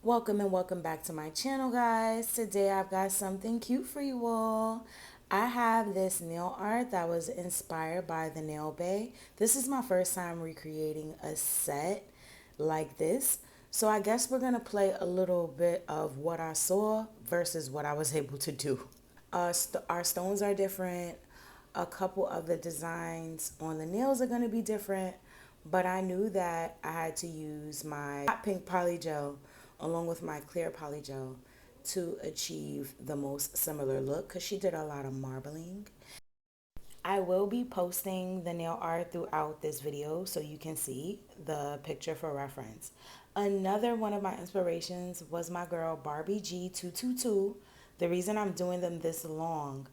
Welcome and welcome back to my channel, guys. Today I've got something cute for you all. I have this nail art that was inspired by the Nail Bay. This is my first time recreating a set like this. So I guess we're going to play a little bit of what I saw versus what I was able to do. Our stones are different. A couple of the designs on the nails are going to be different. But I knew that I had to use my hot pink polygel along with my clear polygel to achieve the most similar look because she did a lot of marbling. I will be posting the nail art throughout this video so you can see the picture for reference. Another one of my inspirations was my girl Barbie G222. The reason I'm doing them this long,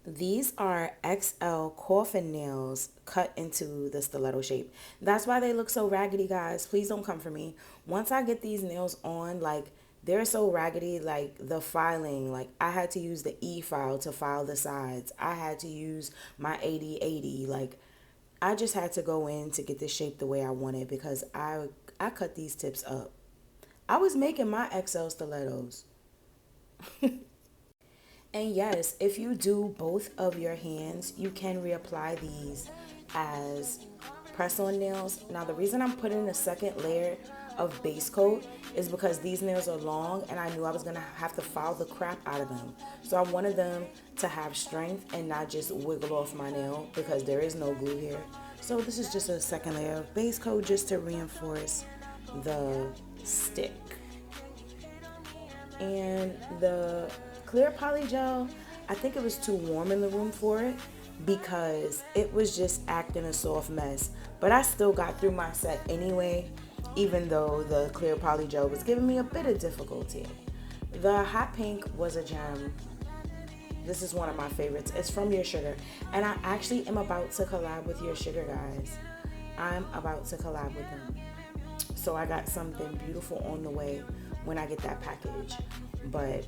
these are XL Coffin nails cut into the stiletto shape. That's why they look so raggedy, guys. Please don't come for me. Once I get these nails on, like, they're so raggedy, like the filing, like I had to use the E file to file the sides. I had to use my 80/80. Like, I just had to go in to get this shape the way I wanted because I cut these tips up. I was making my XL stilettos. And yes, if you do both of your hands, you can reapply these as press-on nails. Now, the reason I'm putting a second layer of base coat is because these nails are long and I knew I was going to have to file the crap out of them. So I wanted them to have strength and not just wiggle off my nail because there is no glue here. So this is just a second layer of base coat just to reinforce the stick. And the clear polygel, I think it was too warm in the room for it because it was just acting a soft mess. But I still got through my set anyway, even though the clear polygel was giving me a bit of difficulty. The hot pink was a gem. This is one of my favorites. It's from URSugar. And I actually am about to collab with URSugar, guys. I'm about to collab with them. So I got something beautiful on the way when I get that package. But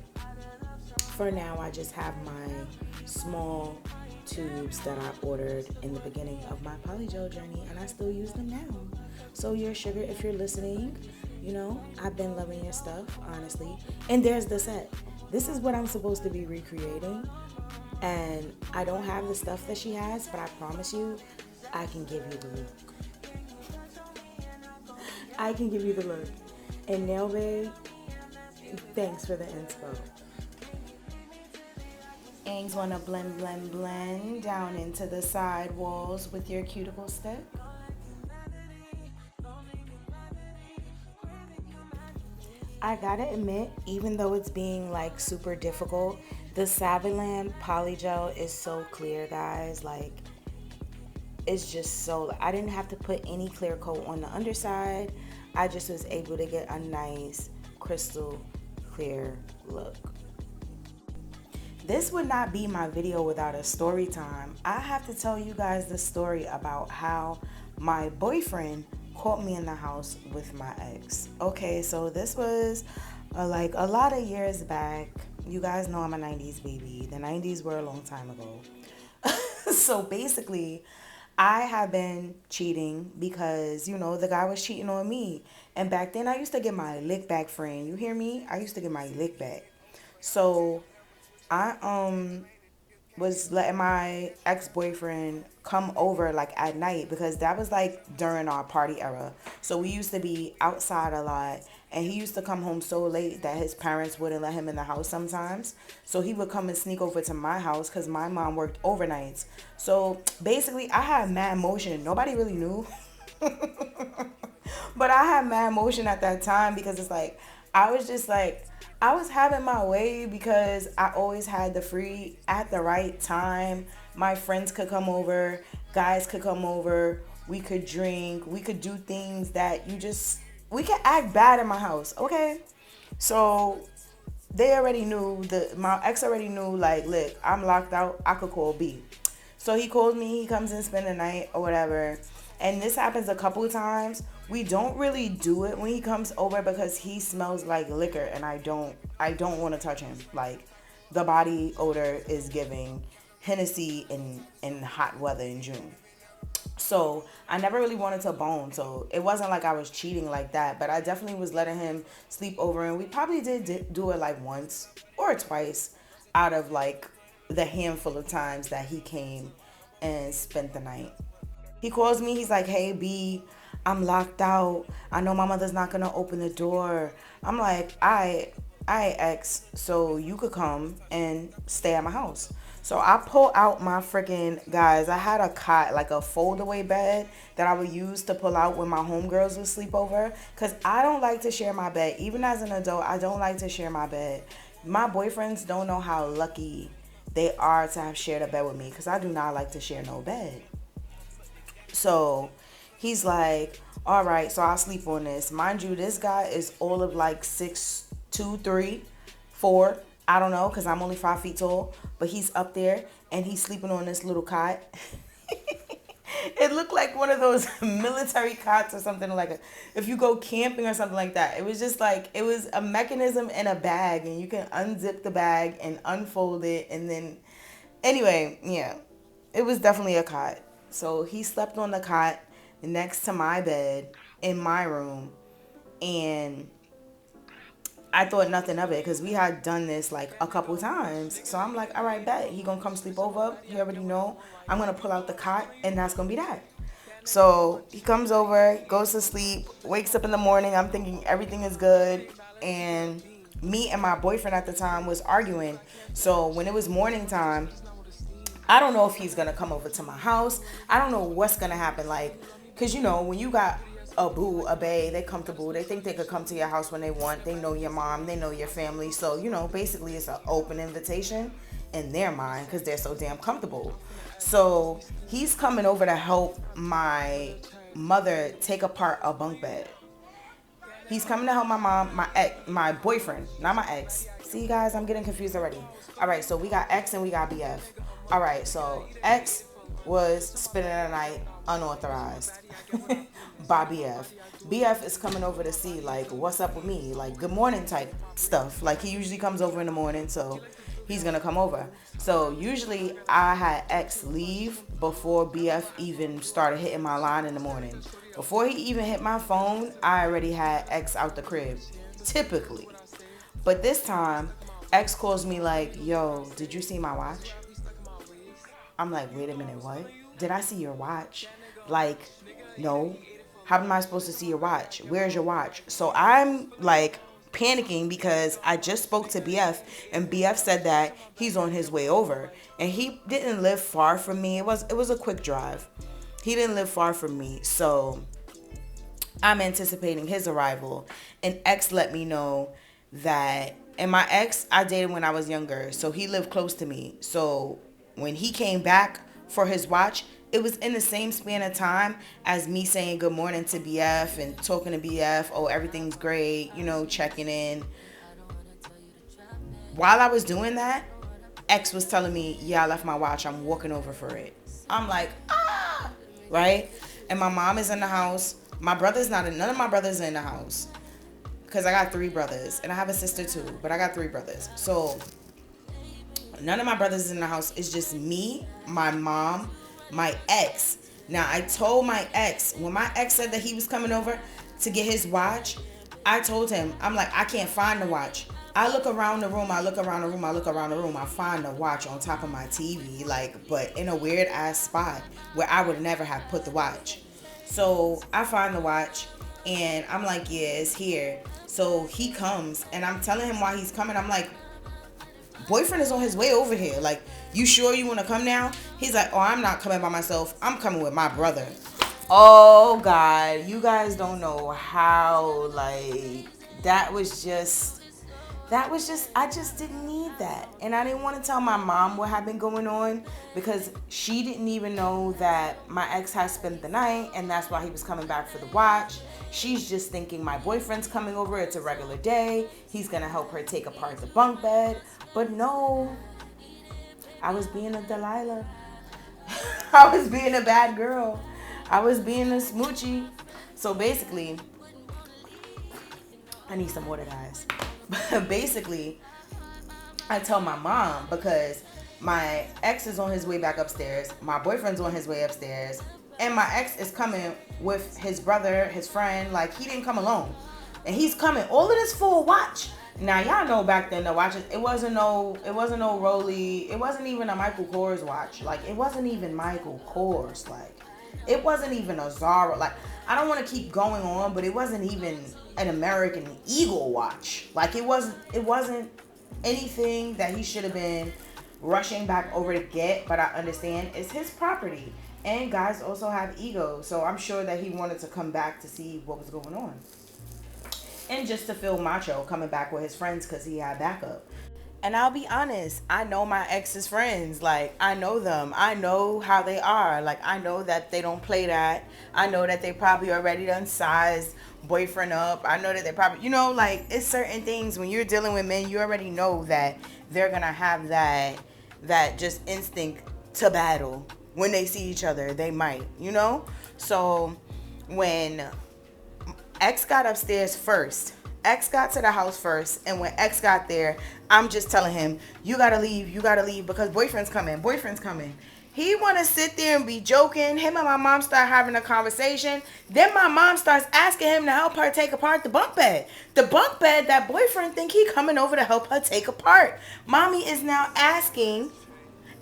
for now, I just have my small tubes that I ordered in the beginning of my polygel journey, and I still use them now. So URSugar, if you're listening, you know, I've been loving your stuff, honestly. And there's the set. This is what I'm supposed to be recreating, and I don't have the stuff that she has, but I promise you, I can give you the look. I can give you the look. And Nail Bay, thanks for the inspo. And you want to blend down into the side walls with your cuticle stick. I gotta admit, even though it's being like super difficult, the Savonland polygel is so clear, guys. Like, it's just so, I didn't have to put any clear coat on the underside. I just was able to get a nice crystal clear look. This would not be my video without a story time. I have to tell you guys the story about how my boyfriend caught me in the house with my ex. Okay, so this was like a lot of years back. You guys know I'm a 90s baby. The 90s were a long time ago. So basically, I have been cheating because, you know, the guy was cheating on me. And back then, I used to get my lick back, friend. You hear me? I used to get my lick back. So I was letting my ex-boyfriend come over like at night because that was like during our party era. So we used to be outside a lot, and he used to come home so late that his parents wouldn't let him in the house sometimes. So he would come and sneak over to my house because my mom worked overnights. So basically I had mad motion. Nobody really knew. But I had mad motion at that time because it's like I was just like, I was having my way because I always had the free at the right time. My friends could come over, guys could come over, we could drink, we could do things that we could act bad in my house, okay? So they already knew, my ex already knew, like, look, I'm locked out, I could call B. So he calls me, he comes and spend the night or whatever. And this happens a couple of times. We don't really do it when he comes over because he smells like liquor and I don't want to touch him. Like, the body odor is giving. Hennessy in hot weather in June. So I never really wanted to bone. So it wasn't like I was cheating like that, but I definitely was letting him sleep over. And we probably did do it like once or twice out of like the handful of times that he came and spent the night. He calls me. He's like, "Hey, B, I'm locked out. I know my mother's not gonna open the door." I'm like, I X, so you could come and stay at my house. So I pull out my freaking guys. I had a cot, like a fold-away bed that I would use to pull out when my homegirls would sleep over. Cause I don't like to share my bed. Even as an adult, I don't like to share my bed. My boyfriends don't know how lucky they are to have shared a bed with me. Cause I do not like to share no bed. So he's like, all right, so I'll sleep on this. Mind you, this guy is all of like 6'2", 3, 4. I don't know, because I'm only 5 feet tall. But he's up there and he's sleeping on this little cot. It looked like one of those military cots or something, like if you go camping or something like that. It was just like, it was a mechanism in a bag, and you can unzip the bag and unfold it. And then, anyway, yeah, it was definitely a cot. So he slept on the cot next to my bed in my room, and I thought nothing of it because we had done this like a couple times. So I'm like, all right, bet. He gonna come sleep over. He already know. I'm gonna pull out the cot, and that's gonna be that. So he comes over, goes to sleep, wakes up in the morning. I'm thinking everything is good. And me and my boyfriend at the time was arguing. So when it was morning time, I don't know if he's gonna come over to my house. I don't know what's gonna happen. Like, cause you know, when you got a boo, a bae, they comfortable. They think they could come to your house when they want. They know your mom. They know your family. So, you know, basically it's an open invitation in their mind because they're so damn comfortable. So he's coming over to help my mother take apart a bunk bed. He's coming to help my mom, my boyfriend, not my ex. See, guys, I'm getting confused already. All right, so we got X and we got BF. All right, so X was spending the night unauthorized by BF. BF is coming over to see, like, what's up with me, like, good morning type stuff. Like, he usually comes over in the morning, so he's gonna come over. So usually I had X leave before BF even started hitting my line in the morning. Before he even hit my phone, I already had X out the crib, typically. But this time, X calls me like, yo, did you see my watch? I'm like, wait a minute, what? Did I see your watch? Like, no. How am I supposed to see your watch? Where's your watch? So I'm like panicking because I just spoke to BF, and BF said that he's on his way over. And he didn't live far from me. It was a quick drive. He didn't live far from me. So I'm anticipating his arrival. And X let me know that, and my ex, I dated when I was younger. So he lived close to me. So when he came back for his watch, it was in the same span of time as me saying good morning to BF and talking to BF. Oh, everything's great, you know, checking in. While I was doing that, X was telling me, yeah, I left my watch. I'm walking over for it. I'm like, ah, right? And my mom is in the house. My brother's not, none of my brothers are in the house. Because I got 3 brothers. And I have a sister too, but I got 3 brothers. So none of my brothers is in the house. It's just me, my mom, my ex. Now, I told my ex, when my ex said that he was coming over to get his watch, I told him, I'm like, I can't find the watch. I look around the room, I look around the room, I look around the room. I find the watch on top of my TV, like, but in a weird ass spot where I would never have put the watch. So I find the watch, and I'm like, yeah, it's here. So he comes, and I'm telling him why he's coming. I'm like, boyfriend is on his way over here. Like, you sure you want to come now? He's like, oh, I'm not coming by myself. I'm coming with my brother. Oh, God. You guys don't know how, like, I just didn't need that. And I didn't want to tell my mom what had been going on because she didn't even know that my ex had spent the night, and that's why he was coming back for the watch. She's just thinking my boyfriend's coming over. It's a regular day. He's going to help her take apart the bunk bed. But no, I was being a Delilah. I was being a bad girl. I was being a smoochie. So basically, I need some water, guys. Basically, I tell my mom because My ex is on his way back upstairs. My boyfriend's on his way upstairs. And my ex is coming with his brother, his friend. Like, he didn't come alone. And he's coming. All of this for a watch. Now, y'all know back then the watches, it wasn't no Rolly. It wasn't even a Michael Kors watch. Like, it wasn't even Michael Kors. Like, it wasn't even a Zara. Like, I don't want to keep going on, but it wasn't even an American Eagle watch. Like, it wasn't anything that he should have been rushing back over to get, but I understand it's his property. And guys also have egos, so I'm sure that he wanted to come back to see what was going on. And just to feel macho coming back with his friends because he had backup. And I'll be honest, I know my ex's friends. Like, I know them. I know how they are. Like, I know that they don't play that. I know that they probably already done sized boyfriend up. I know that they probably, you know, like, it's certain things when you're dealing with men, you already know that they're going to have that just instinct to battle. When they see each other, they might, you know? So when X got upstairs first, X got to the house first, and when X got there, I'm just telling him, you gotta leave because boyfriend's coming. He wanna sit there and be joking. Him and my mom start having a conversation. Then my mom starts asking him to help her take apart the bunk bed. The bunk bed that boyfriend think he coming over to help her take apart. Mommy is now asking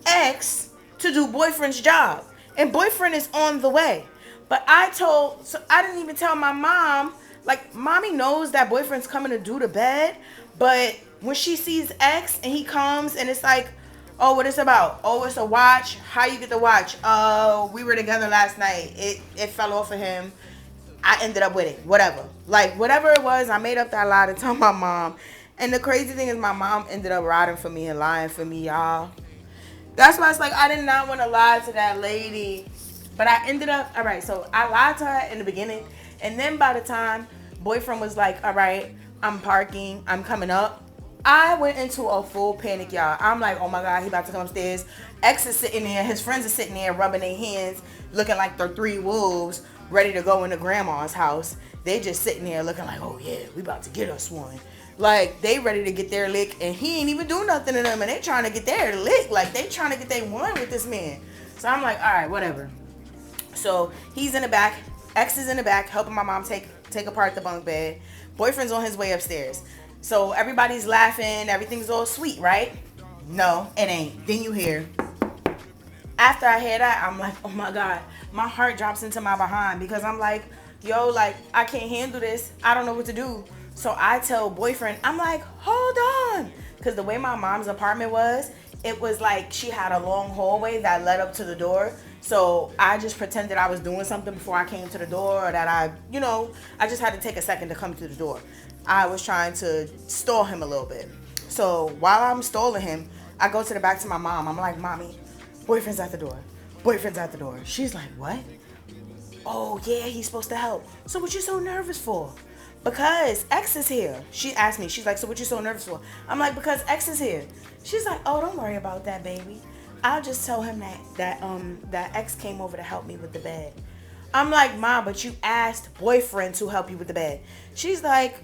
X to do boyfriend's job, and boyfriend is on the way. But I didn't even tell my mom. Like, mommy knows that boyfriend's coming to do the bed, but when she sees X and he comes and it's like, oh, what it's about? Oh, it's a watch. How you get the watch? Oh, we were together last night. It fell off of him. I ended up with it. Whatever. Like, whatever it was, I made up that lie to tell my mom. And the crazy thing is my mom ended up riding for me and lying for me, y'all. That's why it's like I did not want to lie to that lady. But I ended up, all right, so I lied to her in the beginning. And then by the time boyfriend was like, all right, I'm parking, I'm coming up, I went into a full panic, y'all. I'm like, oh my God, he about to come upstairs. X is sitting there, his friends are sitting there rubbing their hands, looking like they're three wolves ready to go into grandma's house. They just sitting there looking like, oh yeah, we about to get us one. Like, they ready to get their lick, and he ain't even do nothing to them, and they trying to get their lick. Like, they trying to get their one with this man. So I'm like, all right, whatever. So he's in the back. X is in the back helping my mom take apart the bunk bed. Boyfriend's on his way upstairs. So everybody's laughing. Everything's all sweet, right? No, it ain't. Then you hear. After I hear that, I'm like, oh my God. My heart drops into my behind because I'm like, yo, like, I can't handle this. I don't know what to do. So I tell boyfriend, I'm like, hold on. Because the way my mom's apartment was, it was like she had a long hallway that led up to the door. So I just pretended I was doing something before I came to the door, or that I just had to take a second to come to the door. I was trying to stall him a little bit. So while I'm stalling him, I go to the back to my mom. I'm like, Mommy, boyfriend's at the door. Boyfriend's at the door. She's like, what? Oh, yeah, he's supposed to help. So what you so nervous for? Because X is here. She asked me, she's like, so what you so nervous for? I'm like, because X is here. She's like, oh, don't worry about that, baby. I'll just tell him that X came over to help me with the bed. I'm like, Mom, but you asked boyfriend to help you with the bed. She's like,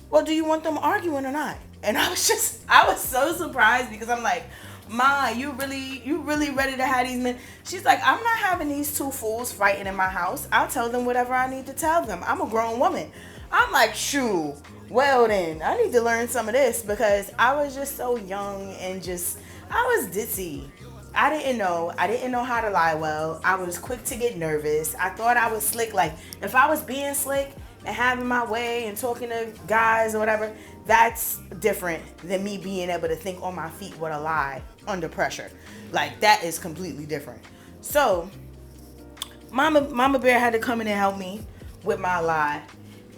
well, do you want them arguing or not? And I was so surprised because I'm like, Ma, you really ready to have these men? She's like, I'm not having these two fools fighting in my house. I'll tell them whatever I need to tell them. I'm a grown woman. I'm like, shoo, well then, I need to learn some of this because I was just so young and I was ditzy. I didn't know how to lie well. I was quick to get nervous. I thought I was slick. Like, if I was being slick and having my way and talking to guys or whatever, that's different than me being able to think on my feet with a lie under pressure. Like, that is completely different. So, Mama Bear had to come in and help me with my lie.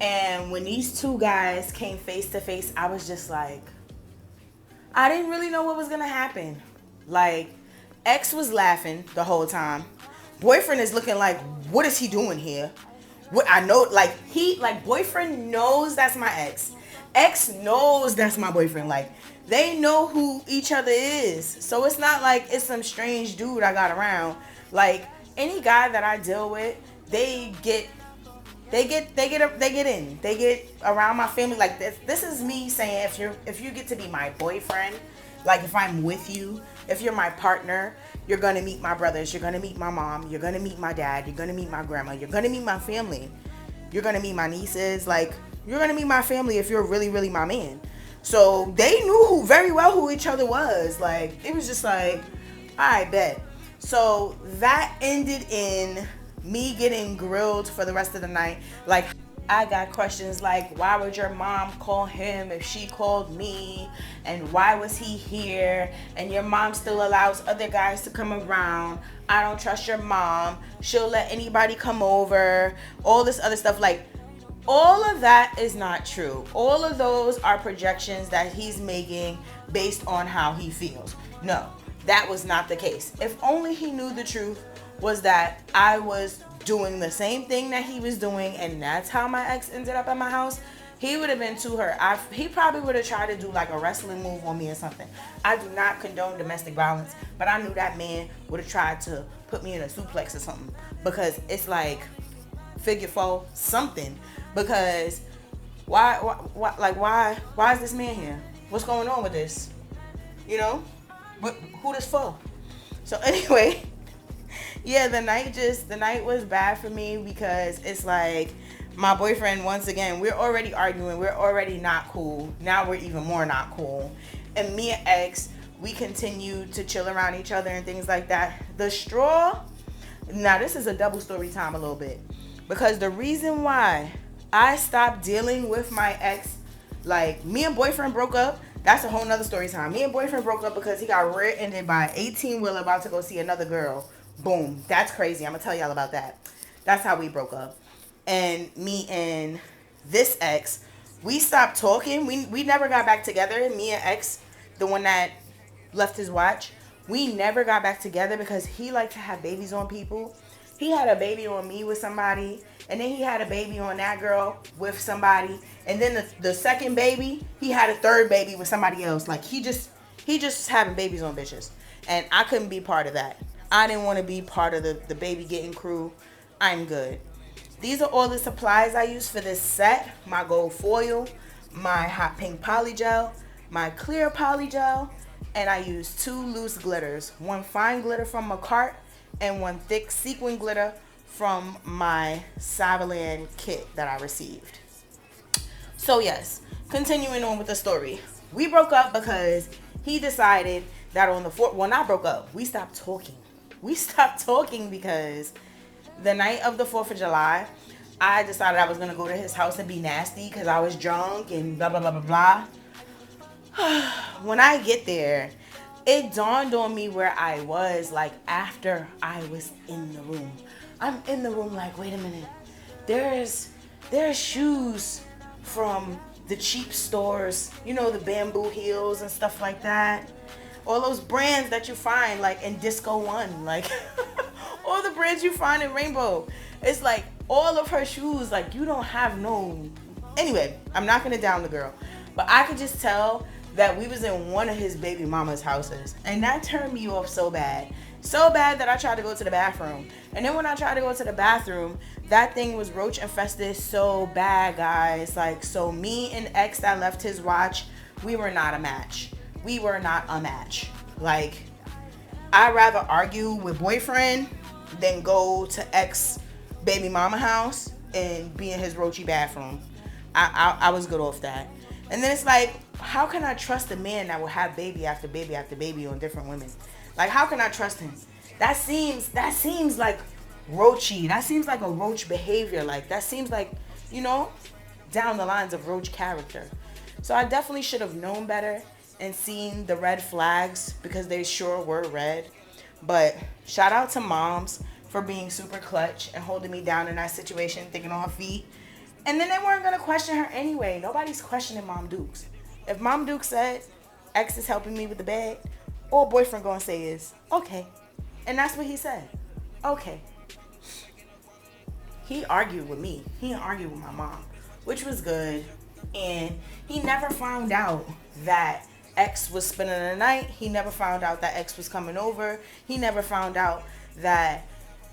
And when these two guys came face to face, I was just like, I didn't really know what was gonna happen. Like, X was laughing the whole time. Boyfriend is looking like, what is he doing here? What I know, boyfriend knows that's my ex. X knows that's my boyfriend. Like, they know who each other is. So it's not like it's some strange dude I got around. Like, any guy that I deal with, they get in. They get around my family. Like, this is me saying, if you get to be my boyfriend, like, if I'm with you, If you're my partner, you're going to meet my brothers, you're going to meet my mom, you're going to meet my dad, you're going to meet my grandma, you're going to meet my family, you're going to meet my nieces. Like, you're going to meet my family if you're really, really my man. So they knew very well who each other was. Like, it was just like, all right, bet. So that ended in me getting grilled for the rest of the night. Like, I got questions like, why would your mom call him if she called me? And why was he here? And your mom still allows other guys to come around. I don't trust your mom. She'll let anybody come over. All this other stuff. Like, all of that is not true. All of those are projections that he's making based on how he feels. No, that was not the case. If only he knew the truth was that I was doing the same thing that he was doing, and that's how my ex ended up at my house, he would have been too hurt. He probably would have tried to do like a wrestling move on me or something. I do not condone domestic violence, but I knew that man would have tried to put me in a suplex or something, because it's like figure four something. Because why is this man here? What's going on with this? You know, who this for? So anyway, yeah, the night was bad for me, because it's like my boyfriend, once again, we're already arguing, we're already not cool. Now we're even more not cool. And me and ex, we continue to chill around each other and things like that. The straw, now this is a double story time a little bit, because the reason why I stopped dealing with my ex, like, me and boyfriend broke up. That's a whole nother story time. Me and boyfriend broke up because he got rear-ended by an 18-wheeler about to go see another girl. Boom. That's crazy. I'm going to tell y'all about that. That's how we broke up. And me and this ex, we stopped talking. We never got back together. Me and ex, the one that left his watch, we never got back together because he liked to have babies on people. He had a baby on me with somebody, and then he had a baby on that girl with somebody, and then the second baby, he had a third baby with somebody else. Like, he just having babies on bitches, and I couldn't be part of that. I didn't want to be part of the baby getting crew. I'm good. These are all the supplies I use for this set: my gold foil, my hot pink polygel, my clear polygel, and I use 2 loose glitters, one fine glitter from my cart and one thick sequin glitter from my Savalan kit that I received. So yes, continuing on with the story. We broke up because he decided that on the 4th, well, not broke up, we stopped talking. We stopped talking because the night of the 4th of July, I decided I was going to go to his house and be nasty because I was drunk and blah, blah, blah, blah, blah. When I get there, it dawned on me where I was, like, after I was in the room. I'm in the room like, wait a minute. There's shoes from the cheap stores, you know, the bamboo heels and stuff like that. All those brands that you find, like, in Disco One, like, all the brands you find in Rainbow. It's like, all of her shoes, like, you don't have no... Anyway, I'm not going to down the girl. But I could just tell that we was in one of his baby mama's houses, and that turned me off so bad that I tried to go to the bathroom. And then when I tried to go to the bathroom, that thing was roach infested so bad, guys. Like, so me and ex that left his watch, we were not a match. We were not a match. Like, I'd rather argue with boyfriend than go to ex baby mama house and be in his roachy bathroom. I was good off that. And then it's like, how can I trust a man that will have baby after baby after baby on different women? Like, how can I trust him? That seems like roachy. That seems like a roach behavior. Like, that seems like, you know, down the lines of roach character. So I definitely should have known better and seen the red flags, because they sure were red. But shout out to moms for being super clutch and holding me down in that situation, thinking on her feet. And then they weren't going to question her anyway. Nobody's questioning Mom Dukes. If Mom Duke said, ex is helping me with the bag, all boyfriend going to say is, okay. And that's what he said. Okay. He argued with me. He didn't argue with my mom, which was good. And he never found out that ex was spending the night. He never found out that ex was coming over. He never found out that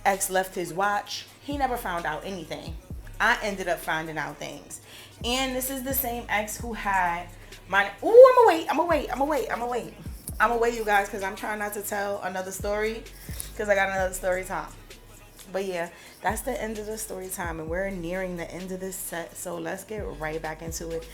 ex left his watch. He never found out anything. I ended up finding out things. And this is the same ex who had my... Ooh, I'm gonna wait. I'm gonna wait, you guys, because I'm trying not to tell another story because I got another story time. But yeah, that's the end of the story time, and we're nearing the end of this set, so let's get right back into it.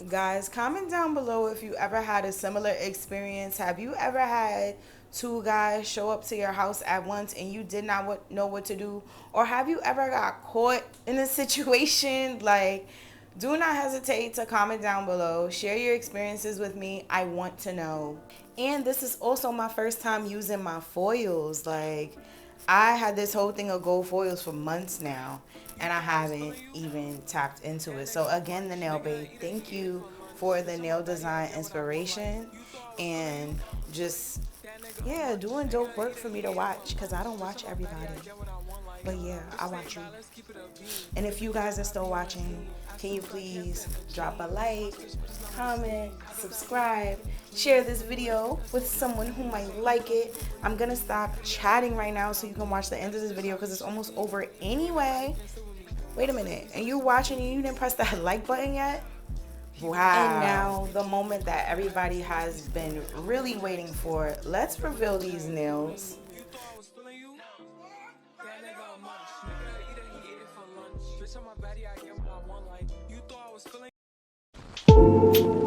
Guys, comment down below if you ever had a similar experience. Have you ever had two guys show up to your house at once and you did not know what to do? Or have you ever got caught in a situation? Like, do not hesitate to comment down below. Share your experiences with me. I want to know. And this is also my first time using my foils. Like, I had this whole thing of gold foils for months now, and I haven't even tapped into it. So again, the Nail Bae, thank you for the nail design inspiration, and just, yeah, doing dope work for me to watch, because I don't watch everybody. But yeah, I watch you. And if you guys are still watching, can you please drop a like, comment, subscribe, share this video with someone who might like it. I'm gonna stop chatting right now so you can watch the end of this video because it's almost over anyway. Wait a minute, and you watching and you didn't press that like button yet? Wow. And now the moment that everybody has been really waiting for. Let's reveal these nails. Bitch on my body, I get what I want, like you thought I was feeling